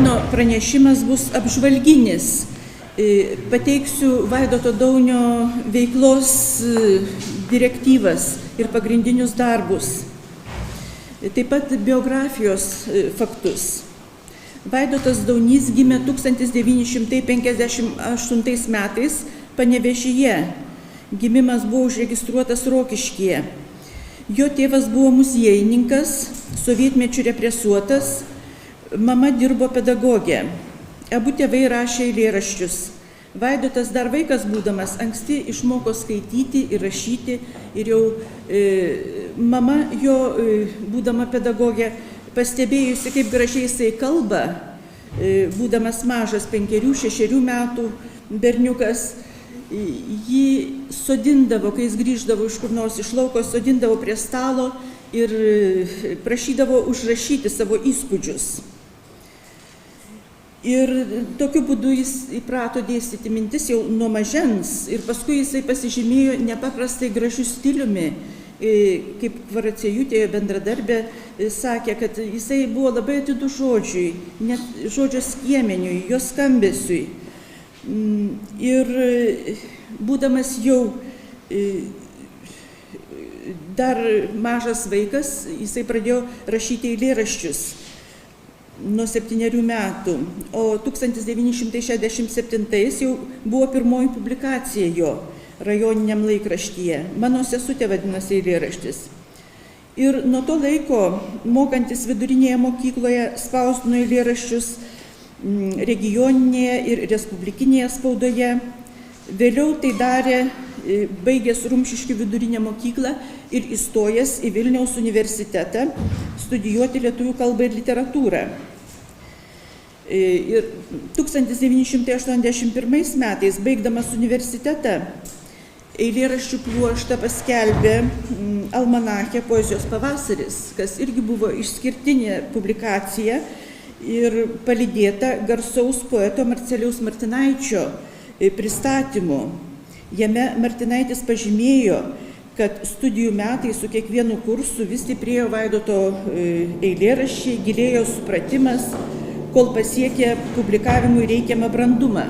mano pranešimas bus apžvalginis. Pateiksiu Vaidoto Daunio veiklos direktyvas ir pagrindinius darbus. Taip pat biografijos faktus. Vaidotas Daunys gimė 1958 metais Panevėžyje. Gimimas buvo užregistruotas Rokiškyje. Jo tėvas buvo muziejininkas, sovietmečiu represuotas, mama dirbo pedagogė. Abu tėvai rašė eilėraščius. Vaidotas dar vaikas būdamas anksti išmoko skaityti ir rašyti ir jau mama jo, būdama pedagogė, pastebėjusi, kaip gražiai jisai kalba, būdamas mažas 5-6 metų berniukas, jį sodindavo, kai jis grįždavo iš kur nors iš lauko, sodindavo prie stalo ir prašydavo užrašyti savo įspūdžius. Ir tokiu būdu jis įprato dėstyti mintis jau nuo mažens ir paskui jisai pasižymėjo nepaprastai gražiu stiliumi, kaip Kvaraciejūtė bendradarbė sakė, kad jisai buvo labai atidus žodžiui, net žodžio skiemeniui, jo skambesiui. Ir būdamas jau dar mažas vaikas, jisai pradėjo rašyti eilėraščius nuo 7 metų, o 1967 jau buvo pirmoji publikacija jo rajoniniam laikraštyje. Mano sesutė vadinosi eilėraštis. Ir nuo to laiko, mokantis vidurinėje mokykloje, spausdino eilėraščius regioninėje ir respublikinėje spaudoje. Vėliau tai darė, baigęs Rumšiškių vidurinę mokyklą ir įstojęs į Vilniaus universitetą studijuoti lietuvių kalbą ir literatūrą. Ir 1981 metais, baigdamas universitetą, eilėraščių pluoštą paskelbė almanache Poezijos pavasaris, kas irgi buvo išskirtinė publikacija ir palydėta garsaus poeto Marcelijaus Martinaičio pristatymu. Jame Martinaitis pažymėjo, kad studijų metai su kiekvienu kursu vis stiprėjo Vaidoto eilėraščiai, gilėjo supratimas, kol pasiekė publikavimui reikiamą brandumą.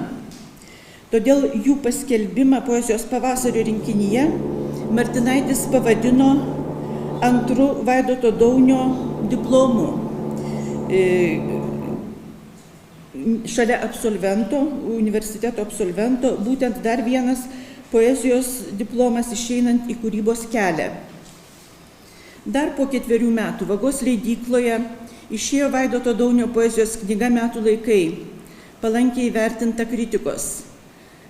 Todėl jų paskelbimą Poezijos pavasario rinkinyje Martinaitis pavadino antru Vaidoto Daunio diplomu. Šalia absolvento, universiteto absolvento, būtent dar vienas poezijos diplomas išeinant į kūrybos kelią. Dar po 4 metų Vagos leidykloje išėjo Vaidoto Daunio poezijos knyga Metų laikai, palankiai įvertinta kritikos.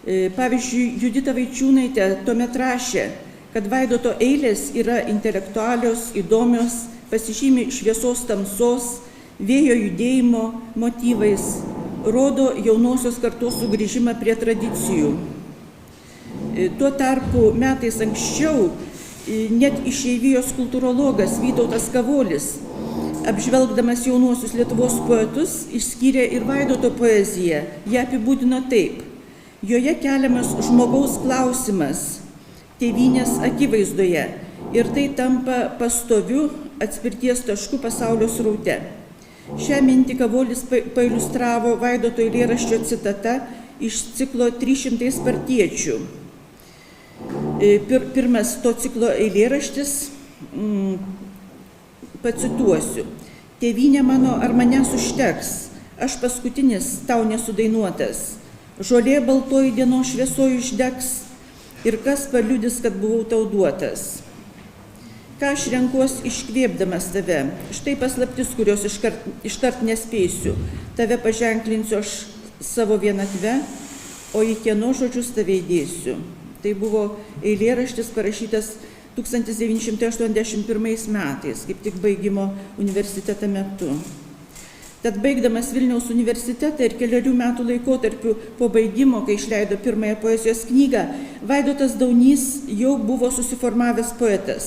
Pavyzdžiui, Judita Vaičiūnaitė tuomet rašė, kad Vaidoto eilės yra intelektualios, įdomios, pasižymi šviesos tamsos, vėjo judėjimo motyvais, rodo jaunosios kartos sugrįžimą prie tradicijų. Tuo tarpu metais anksčiau net išeivijos kultūrologas Vytautas Kavolis, apžvelgdamas jaunuosius Lietuvos poetus, išskyrė ir Vaidoto poeziją. Ją apibūdino taip. Joje keliamas žmogaus klausimas tėvynės akivaizdoje ir tai tampa pastoviu atspirties tašku pasaulio sraute. Šią mintį Kavolis pailiustravo Vaidoto eilėraščio citata iš ciklo 300 spartiečių. Pirmas to ciklo eilėraštis, pacituosiu. Tėvynė mano, ar manęs užteks, aš paskutinis tau nesudainuotas. Žolė baltoji dienos šviesoji išdegs ir kas paliudys, kad buvau tau duotas. Ką aš renkuos iškvėpdamas tave, štai paslaptis, kurios ištart nespėsiu. Tave paženklinsiu aš savo vienatve, o į kieno žodžius tave įdėsiu. Tai buvo eilėraštis parašytas 1981 metais, kaip tik baigimo universitetą metu. Tad baigdamas Vilniaus universitetą ir 4 metų laikotarpiu po baigimo, kai išleido pirmąją poezijos knygą, Vaidotas Daunys jau buvo susiformavęs poetas.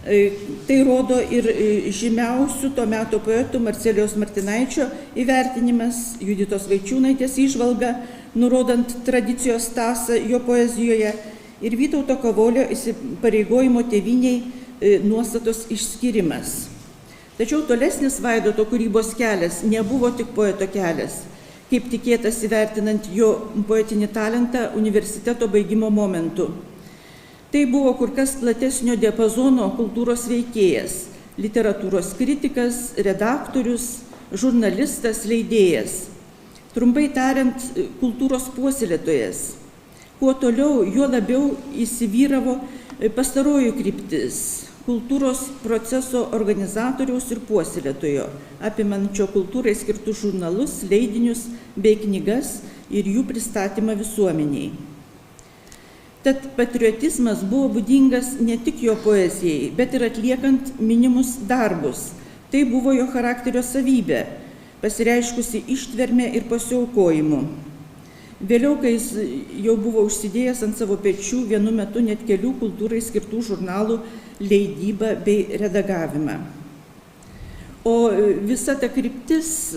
Tai rodo ir žymiausių to meto poetų Marcelijaus Martinaičio įvertinimas, Juditos Vaičiūnaitės įžvalga, nurodant tradicijos tąsą jo poezijoje, ir Vytauto Kavolio įsipareigojimo tėvynei nuostatos išskyrimas. Tačiau tolesnis Vaidoto kūrybos kelias nebuvo tik poeto kelias, kaip tikėtas įvertinant jo poetinį talentą universiteto baigimo momentu. Tai buvo kur kas platesnio diapazono kultūros veikėjas, literatūros kritikas, redaktorius, žurnalistas, leidėjas. Trumpai tariant, kultūros puoselėtojas. Kuo toliau, juo labiau įsivyravo pastaroji kryptis – kultūros proceso organizatoriaus ir puoselėtojo, apimančio kultūrai skirtus žurnalus, leidinius bei knygas ir jų pristatymą visuomeniai. Tad patriotizmas buvo būdingas ne tik jo poezijai, bet ir atliekant minimus darbus. Tai buvo jo charakterio savybė, pasireiškusi ištverme ir pasiaukojimu. Vėliau, kai jis jau buvo užsidėjęs ant savo pečių vienu metu net kelių kultūrai skirtų žurnalų leidybą bei redagavimą. O visa ta kryptis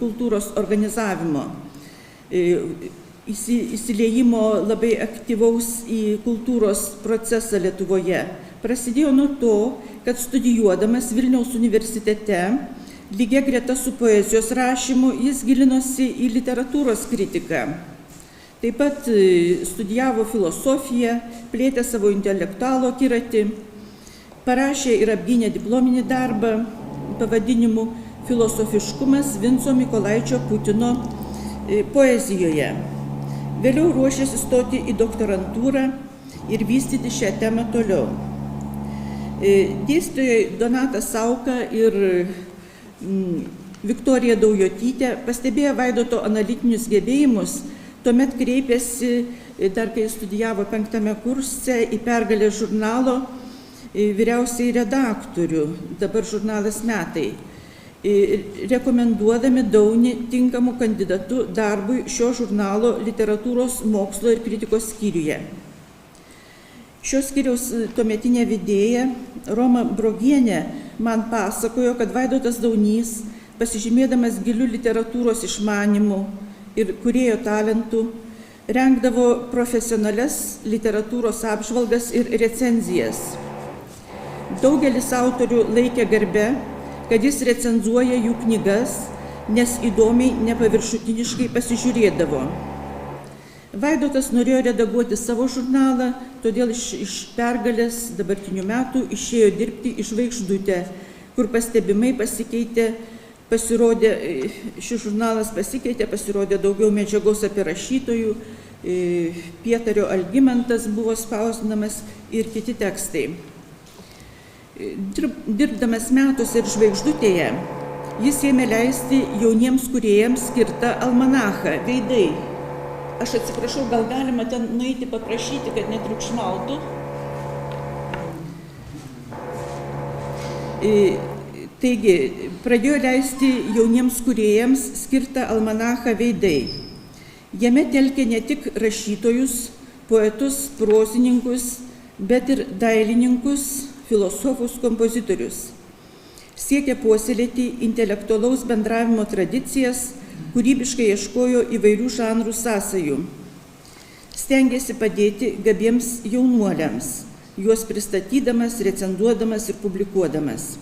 kultūros organizavimo, įsiliejimo labai aktyvaus į kultūros procesą Lietuvoje prasidėjo nuo to, kad studijuodamas Vilniaus universitete, lygia greta su poezijos rašymu, jis gilinosi į literatūros kritiką. Taip pat studijavo filosofiją, plėtė savo intelektualo akiratį, parašė ir apgynė diplominį darbą pavadinimu Filosofiškumas Vinco Mykolaičio Putino poezijoje. Vėliau ruošėsi stoti į doktorantūrą ir vystyti šią temą toliau. Dėstytojai Donatas Sauka ir Viktorija Daujotytė pastebėjo Vaidoto analitinius gebėjimus, tuomet kreipėsi, dar kai studijavo 5. kurse, į Pergalės žurnalo vyriausiai redaktorių, dabar žurnalas Metai, rekomenduodami Daunį tinkamų kandidatų darbui šio žurnalo literatūros, mokslo ir kritikos skyriuje. Šios skyriaus tuometinė vedėja Roma Brogienė man pasakojo, kad Vaidotas Daunys, pasižymėdamas giliu literatūros išmanimu ir kūrėjo talentų, rengdavo profesionalias literatūros apžvalgas ir recenzijas. Daugelis autorių laikė garbę, kad jis recenzuoja jų knygas, nes įdomiai, nepaviršutiniškai pasižiūrėdavo. Vaidotas norėjo redaguoti savo žurnalą, todėl iš Pergalės dabartinių metų išėjo dirbti į Žvaigždutę, kur pastebimai šis žurnalas pasikeitė, pasirodė daugiau medžiagos apie rašytojų, Pietario Algimantas buvo spausdinamas ir kiti tekstai. Dirbdamas metus ir Žvaigždutėje, jis ėmė leisti jauniems kūrėjams skirtą almanachą Veidai. Aš atsiprašau, gal galima ten nueiti paprašyti, kad netriukšmautų. Taigi, pradėjo leisti jauniems kūrėjams skirtą almanachą Veidai. Jame telkė ne tik rašytojus, poetus, prozininkus, bet ir dailininkus, filosofus, kompozitorius. Siekė puoselėti intelektualaus bendravimo tradicijas, kūrybiškai ieškojo įvairių žanrų sąsajų. Stengėsi padėti gabiems jaunuoliams, juos pristatydamas, recenzuodamas ir publikuodamas.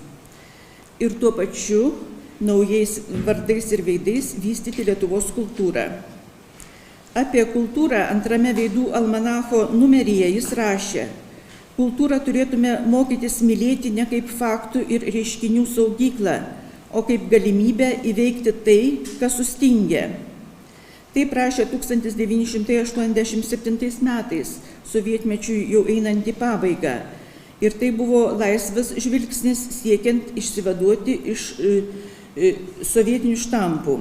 Ir tuo pačiu naujais vardais ir veidais vystyti Lietuvos kultūrą. Apie kultūrą 2 Veidų almanacho numeryje jis rašė: kultūrą turėtume mokytis mylėti ne kaip faktų ir reiškinių saugyklą, o kaip galimybę įveikti tai, kas sustingė. Taip rašė 1987 metais, sovietmečiui jau einant į pabaigą. Ir tai buvo laisvas žvilgsnis siekiant išsivaduoti iš sovietinių štampų.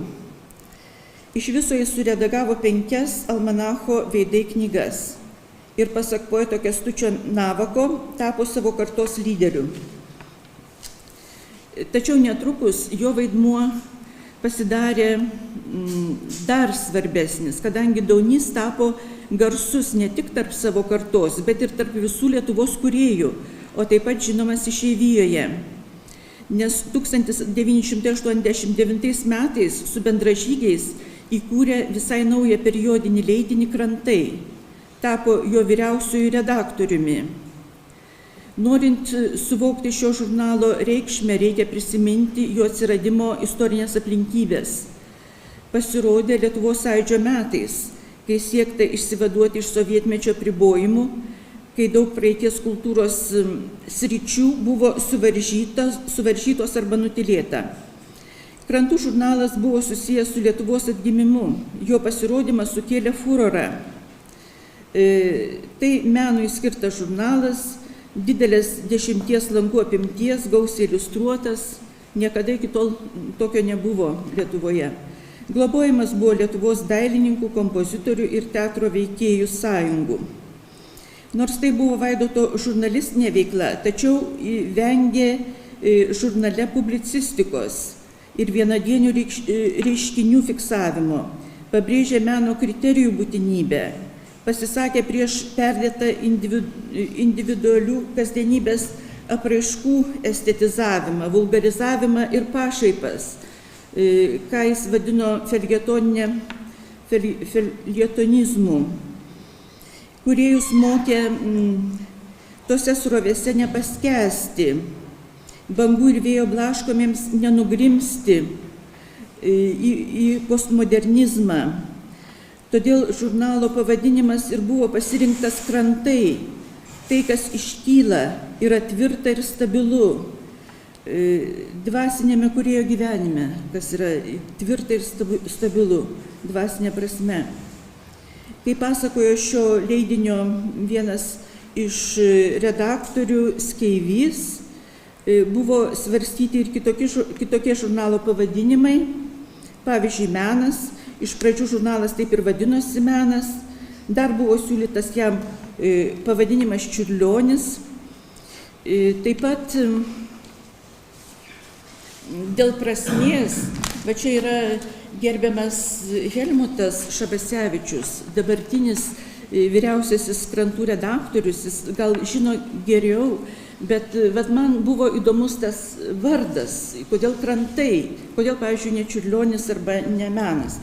Iš viso jis suredagavo 5 almanacho Veidai knygas. Ir pasak poeto Kęstučio Navako tapo savo kartos lyderiu. Tačiau netrukus jo vaidmuo pasidarė dar svarbesnis, kadangi Daunys tapo garsus ne tik tarp savo kartos, bet ir tarp visų Lietuvos kūrėjų, o taip pat žinomas išeivijoje. Nes 1989 metais su bendražygiais įkūrė visai naują periodinį leidinį Krantai, tapo jo vyriausiuoju redaktoriumi. Norint suvokti šio žurnalo reikšmę, reikia prisiminti jo atsiradimo istorinės aplinkybės. Pasirodė Lietuvos Sąjūdžio metais, kai siekta išsivaduoti iš sovietmečio apribojimų, kai daug praeities kultūros sričių buvo suvaržytos arba nutylėta. Krantų žurnalas buvo susijęs su Lietuvos atgimimu, jo pasirodymas sukėlė furorą. Tai menui skirtas žurnalas, didelės 10 lankų apimties, gausiai iliustruotas, niekada iki tol tokio nebuvo Lietuvoje. Globojimas buvo Lietuvos dailininkų, kompozitorių ir teatro veikėjų sąjungų. Nors tai buvo Vaidoto žurnalistinė veikla, tačiau vengė žurnale publicistikos ir vienadienių reiškinių fiksavimo, pabrėžė meno kriterijų būtinybę, pasisakė prieš perdėtą individualių kasdienybės apraiškų estetizavimą, vulgarizavimą ir pašaipas, ką jis vadino feljetonizmu. Kūrėjus mokė tose srovėse nepaskęsti, bangų ir vėjo blaškomiems nenugrimsti į postmodernizmą. Todėl žurnalo pavadinimas ir buvo pasirinktas Krantai. Tai, kas iškyla, yra tvirta ir stabilu. Dvasinėme kūrėjo gyvenime, kas yra tvirta ir stabilu, dvasinė prasme. Kaip pasakojo šio leidinio vienas iš redaktorių Skeivys, buvo svarstyti ir kitokie žurnalo pavadinimai, pavyzdžiui, Menas. Iš pradžių žurnalas taip ir vadinosi Menas, dar buvo siūlytas jam pavadinimas Čiurlionis. Taip pat dėl prasmės, va čia yra gerbiamas Helmutas Šabasevičius, dabartinis vyriausiasis Krantų redaktorius, jis gal žino geriau, bet man buvo įdomus tas vardas, kodėl Krantai, kodėl, pavyzdžiui, ne Čiurlionis arba ne Menas.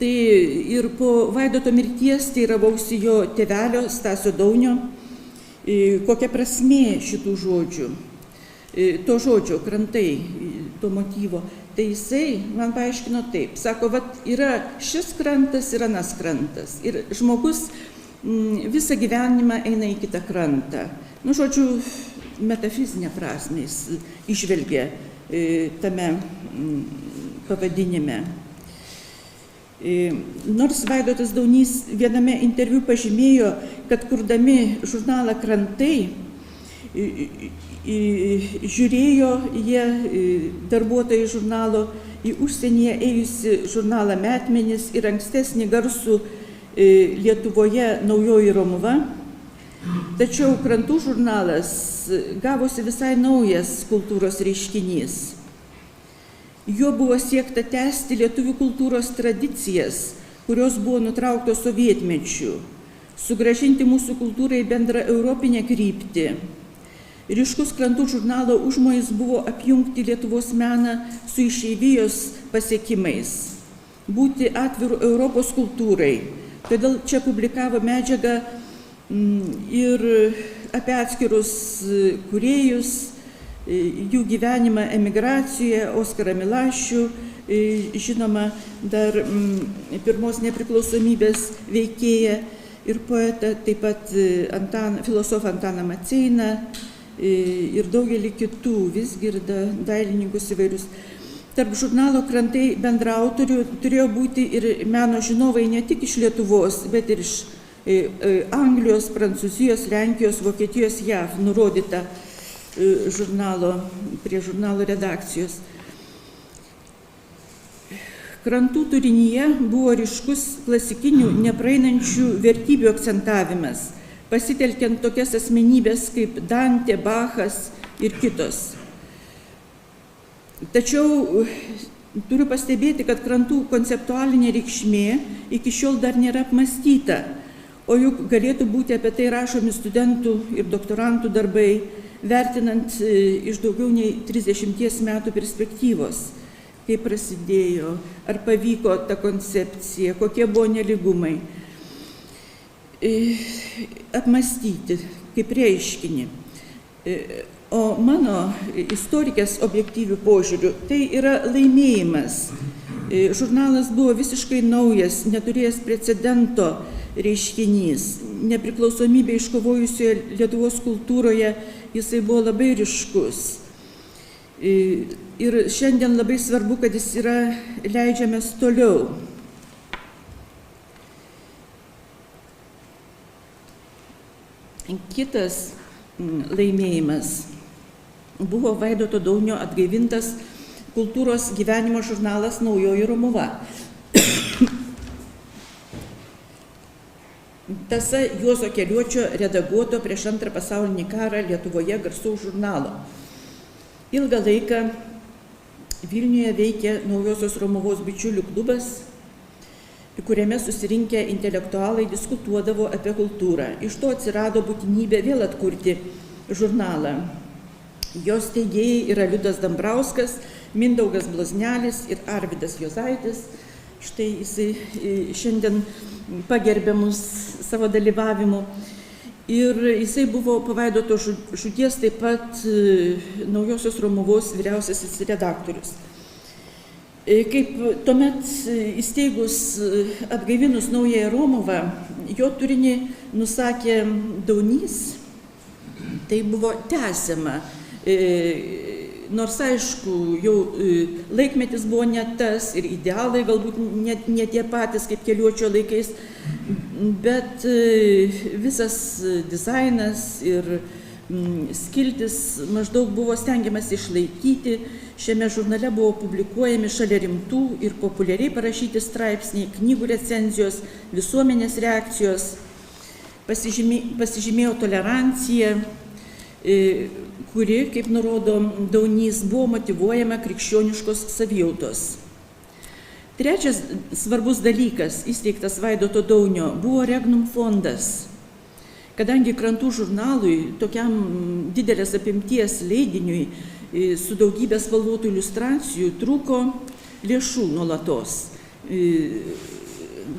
Tai ir po Vaidoto mirties teiravausi jo tėvelio Stasio Daunio, kokia prasmė šitų žodžių, to žodžio Krantai, to motyvo. Tai jisai man paaiškino taip, sako, yra šis krantas ir anas krantas. Ir žmogus visą gyvenimą eina į kitą krantą. Žodžiu, metafizinę prasmę jis išvelgia tame pavadinime. Nors Vaidotas Daunys viename interviu pažymėjo, kad kurdami žurnalą Krantai, žiūrėjo jie darbuotojai žurnalo į užsienyje ėjusi žurnalą Metmenis ir ankstesnį garsų Lietuvoje Naujoji Romuva. Tačiau Krantų žurnalas gavosi visai naujas kultūros reiškinys. Juo buvo siekta tęsti lietuvių kultūros tradicijas, kurios buvo nutrauktos sovietmečiu, sugrąžinti mūsų kultūrai bendrą europinę kryptį. Ryškus Krantų žurnalo užmojis buvo apjungti Lietuvos meną su išeivijos pasiekimais, būti atviru Europos kultūrai. Todėl čia publikavo medžiagą ir apie atskirus kūrėjus, jų gyvenimą emigracijoje, Oskarą Milašių, žinoma, dar pirmos nepriklausomybės veikėją ir poetą, taip pat filosofą Antaną Maceiną ir daugelį kitų, Vizgirdą, dailininkus įvairius. Tarp žurnalo Krantai bendraautorių turėjo būti ir meno žinovai ne tik iš Lietuvos, bet ir iš Anglijos, Prancūzijos, Lenkijos, Vokietijos, JAV nurodyta prie žurnalo redakcijos. Krantų turinyje buvo ryškus klasikinių nepraeinančių vertybių akcentavimas, pasitelkiant tokias asmenybės kaip Dantė, Bachas ir kitos. Tačiau turiu pastebėti, kad Krantų konceptualinė reikšmė iki šiol dar nėra apmąstyta, o juk galėtų būti apie tai rašomi studentų ir doktorantų darbai, vertinant iš daugiau nei 30 metų perspektyvos, kaip prasidėjo, ar pavyko ta koncepcija, kokie buvo nelygumai. Apmąstyti kaip reiškinį. O mano istorikės objektyvių požiūrių tai yra laimėjimas. Žurnalas buvo visiškai naujas, neturėjęs precedento reiškinys. Nepriklausomybę iškovojusioje Lietuvos kultūroje jisai buvo labai ryškus. Ir šiandien labai svarbu, kad jis yra leidžiamas toliau. Kitas laimėjimas buvo Vaidoto Daunio atgaivintas kultūros gyvenimo žurnalas Naujoji Romuva. Tąsa Juozo Keliuočio redaguoto prieš Antrą pasaulinį karą Lietuvoje garsaus žurnalo. Ilgą laiką Vilniuje veikė Naujosios Romuvos bičiulių klubas, kuriame susirinkę intelektualai diskutuodavo apie kultūrą. Iš to atsirado būtinybė vėl atkurti žurnalą. Jos steigėjai yra Liudas Dambrauskas, Mindaugas Blaznelis ir Arvydas Juozaitis. Štai jisai šiandien pagerbė mus savo dalyvavimu. Ir jisai buvo po Vaidoto žūties taip pat Naujosios Romuvos vyriausiasis redaktorius. Kaip tuomet įsteigus atgaivinus Naująją Romuvą, jo turinį nusakė Daunys, tai buvo tęsiama. Nors aišku, jau laikmetis buvo ne tas ir idealai galbūt ne tie patys kaip Keliuočio laikais, bet visas dizainas ir skiltis maždaug buvo stengiamas išlaikyti. Šiame žurnale buvo publikuojami šalia rimtų ir populiariai parašyti straipsniai, knygų recenzijos, visuomenės reakcijos. Pasižymėjo tolerancija, kuri, kaip nurodo Daunys, buvo motyvuojama krikščioniškos savijautos. Trečias svarbus dalykas, įsteigtas Vaidoto Daunio, buvo Regnum fondas. Kadangi Krantų žurnalui, tokiam didelės apimties leidiniui, su daugybė spalvotų iliustracijų, trūko lėšų nuolatos.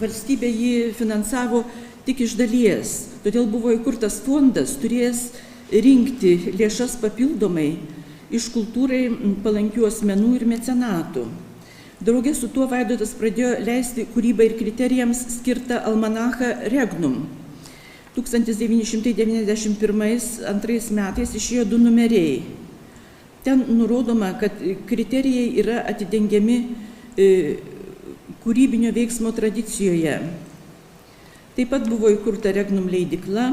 Valstybė jį finansavo tik iš dalies, todėl buvo įkurtas fondas, turėjęs rinkti lėšas papildomai iš kultūrai palankių asmenų ir mecenatų. Drauge su tuo Vaidotas pradėjo leisti kūrybai ir kriterijams skirtą almanachą Regnum. 1991-2 metais išėjo 2 numeriai. Ten nurodoma, kad kriterijai yra atidengiami kūrybinio veiksmo tradicijoje. Taip pat buvo įkurta Regnum leidykla,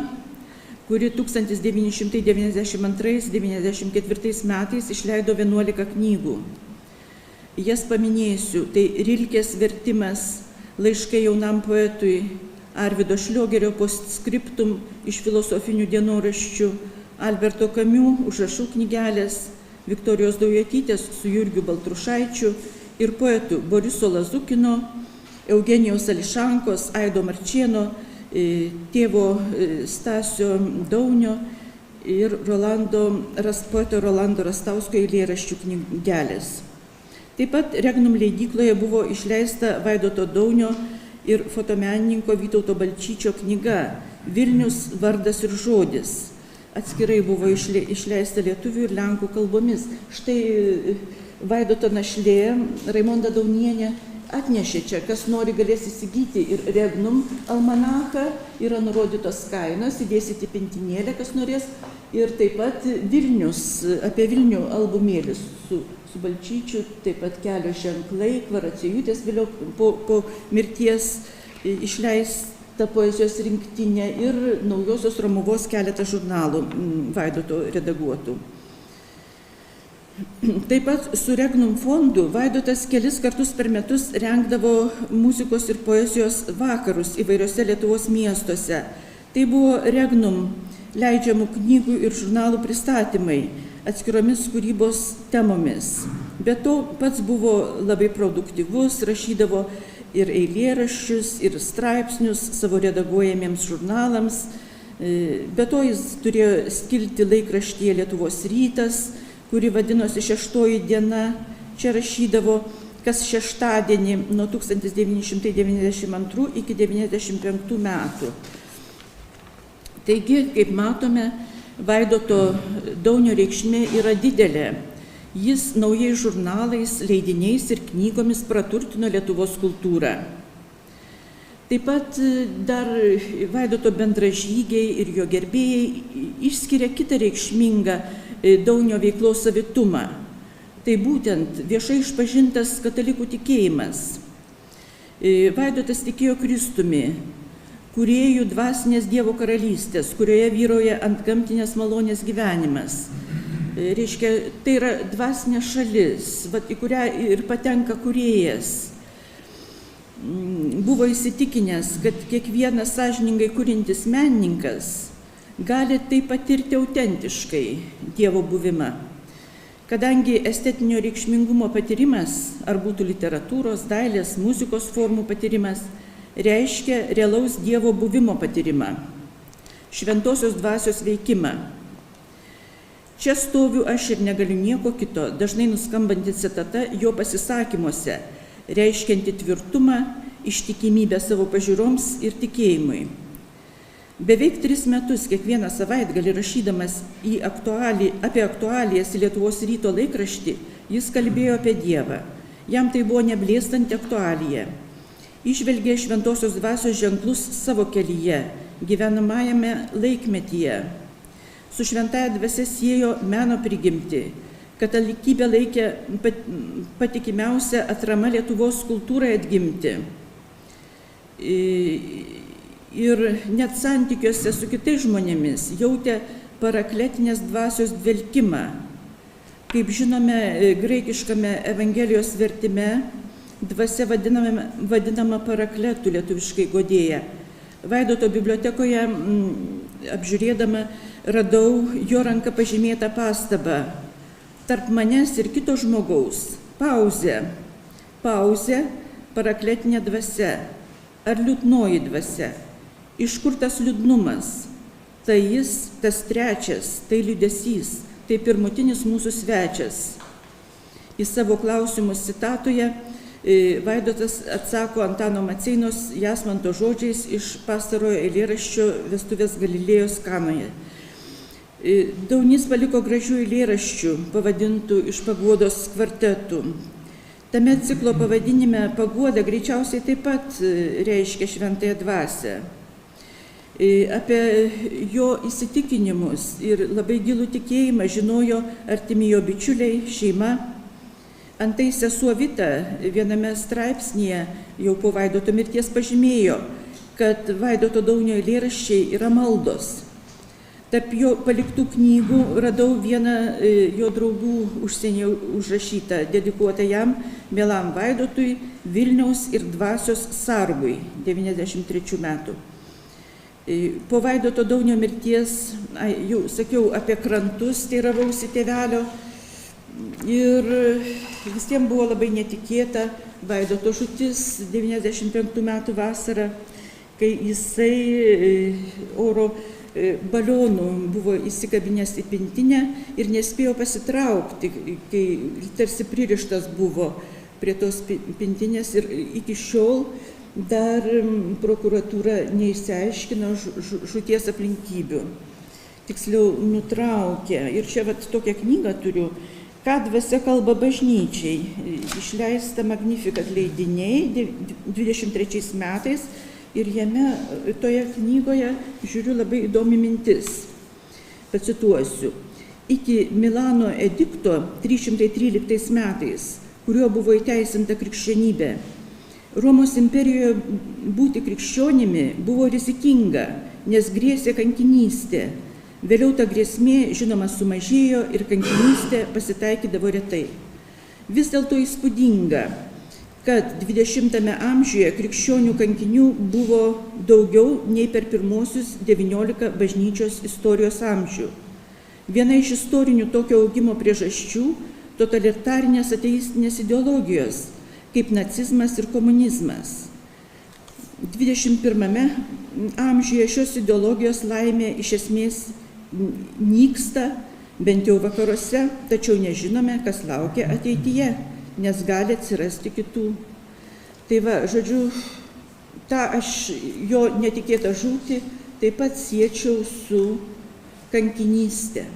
kuri 1992-1994 metais išleido 11 knygų. Jas paminėsiu, tai Rilkės vertimas, Laiškai jaunam poetui, Arvydo Šliogerio postscriptum iš filosofinių dienoraščių, Alberto Kamiu užrašų knygelės, Viktorijos Daujotytės su Jurgiu Baltrušaičiu ir poetų Boriso Lazukino, Eugenijaus Ališankos, Aido Marčėno, tėvo Stasio Daunio ir poeto Rolando Rastausko eilėraščių knygelės. Taip pat Regnum leidykloje buvo išleista Vaidoto Daunio ir fotomenininko Vytauto Balčyčio knyga Vilnius, vardas ir žodis. Atskirai buvo išleista lietuvių ir lenkų kalbomis. Štai Vaidoto našlė Raimonda Daunienė atnešė čia, kas nori galės įsigyti ir Regnum almanachą, yra nurodytos kainos, įdėsite pintinėlę, kas norės, ir taip pat Vilnius, apie Vilnių albumėlis su Balčyčiu, taip pat Kelio ženklai, Kvaraciejūtės vėliau po mirties išleista poezijos rinktinė ir Naujosios Romuvos keletą žurnalų Vaidoto redaguotų. Taip pat su Regnum fondu Vaidotas kelis kartus per metus rengdavo muzikos ir poezijos vakarus įvairiose Lietuvos miestuose. Tai buvo Regnum leidžiamų knygų ir žurnalų pristatymai atskiromis kūrybos temomis. Be to pats buvo labai produktyvus, rašydavo ir eilėraščius, ir straipsnius savo redaguojamiems žurnalams. Be to jis turėjo skilti laikraštyje Lietuvos rytas, kuri vadinosi Šeštoji diena. Čia rašydavo kas šeštadienį nuo 1992 iki 1995 metų. Taigi, kaip matome, Vaidoto Daunio reikšmė yra didelė. Jis naujais žurnalais, leidiniais ir knygomis praturtino Lietuvos kultūrą. Taip pat dar Vaidoto bendražygiai ir jo gerbėjai išskiria kitą reikšmingą Daunio veiklos savitumą. Tai būtent viešai išpažintas katalikų tikėjimas. Vaidotas tikėjo Kristumi, kūrėjų dvasinės Dievo karalystės, kurioje vyrauja antgamtinės malonės gyvenimas. Reiškia, tai yra dvasinė šalis, į kurią ir patenka kūrėjas. Buvo įsitikinęs, kad kiekvienas sąžiningai kūrintis menininkas gali tai patirti autentiškai Dievo buvimą. Kadangi estetinio reikšmingumo patyrimas, ar būtų literatūros, dailės, muzikos formų patyrimas, reiškia realaus Dievo buvimo patyrimą, šventosios dvasios veikimą. Čia stoviu aš ir negaliu nieko kito, dažnai nuskambanti citata jo pasisakymuose, reiškianti tvirtumą, ištikimybę savo pažiūroms ir tikėjimui. Beveik 3 metus kiekvieną savaitgalį rašydamas apie aktualijas į Lietuvos ryto laikraštį, jis kalbėjo apie Dievą. Jam tai buvo neblėstanti aktualija. Įžvelgė šventosios dvasios ženklus savo kelyje, gyvenamajame laikmetyje. Su šventąja dvasia siejo meno prigimtį. Katalikybę laikė patikimiausia atrama Lietuvos kultūrai atgimti. Ir net santykiuose su kitais žmonėmis jautė parakletinės dvasios dvelkimą. Kaip žinome, graikiškame Evangelijos vertime dvasia vadinama parakletu, lietuviškai godėja. Vaidoto bibliotekoje apžiūrėdama radau jo ranka pažymėtą pastabą. Tarp manęs ir kito žmogaus. Pauzė. Pauzė, parakletinė dvasia. Ar liūdnoji dvasia? Iš kur tas liūdnumas? Tai jis, tas trečias, tai liūdesys, tai pirmutinis mūsų svečias. Į savo klausimus citatoje Vaidotas atsako Antano Maceinos Jasmanto žodžiais iš pastarojo eilėraščio Vestuvės Galilėjos Kanoje. Daunys paliko gražių eilėraščių, pavadintų iš paguodos kvartetų. Tame ciklo pavadinime paguoda greičiausiai taip pat reiškia šventąją dvasią. Apie jo įsitikinimus ir labai gilų tikėjimą žinojo artimi jo bičiuliai, šeima. Antai sesuo Vita viename straipsnyje jau po Vaidoto mirties pažymėjo, kad Vaidoto Daunio eilėraščiai yra maldos. Tarp jo paliktų knygų radau vieną jo draugų užsienyje užrašytą, dedikuotą jam, mielam Vaidotui, Vilniaus ir dvasios sargui, 93 metų. Po Vaidoto Daunio mirties, jau sakiau, apie krantus teiravausi tėvelio. Ir visiems buvo labai netikėta Vaidoto žūtis 95 metų vasarą, kai jisai oro balionų buvo įsikabinęs į pintinę ir nespėjo pasitraukti, kai tarsi pririštas buvo prie tos pintinės ir iki šiol dar prokuratūra neišsiaiškino žūties aplinkybių. Tiksliau nutraukė. Ir čia tokią knygą turiu. Ką dvasia kalba bažnyčiai, išleista Magnificat leidiniai 23 metais ir jame, toje knygoje, žiūriu labai įdomi mintis. Pacituosiu. Iki Milano edikto 313 metais, kuriuo buvo įteisinta krikščionybė, Romos imperijoje būti krikščionimi buvo rizikinga, nes grėsė kankinystė. Vėliau ta grėsmė, žinoma, sumažėjo ir kankinystė pasitaikydavo retai. Vis dėlto įspūdinga, kad 20-ame amžiuje krikščionių kankinių buvo daugiau nei per pirmosius 19 bažnyčios istorijos amžių. Viena iš istorinių tokio augimo priežasčių – totalitarinės ateistinės ideologijos, kaip nacizmas ir komunizmas. 21-ame amžiuje šios ideologijos laimė iš esmės nyksta, bent jau vakaruose, tačiau nežinome, kas laukia ateityje, nes gali atsirasti kitų. Tai va, žodžiu, tą aš jo netikėtą žūtį taip pat siečiau su kankinystė.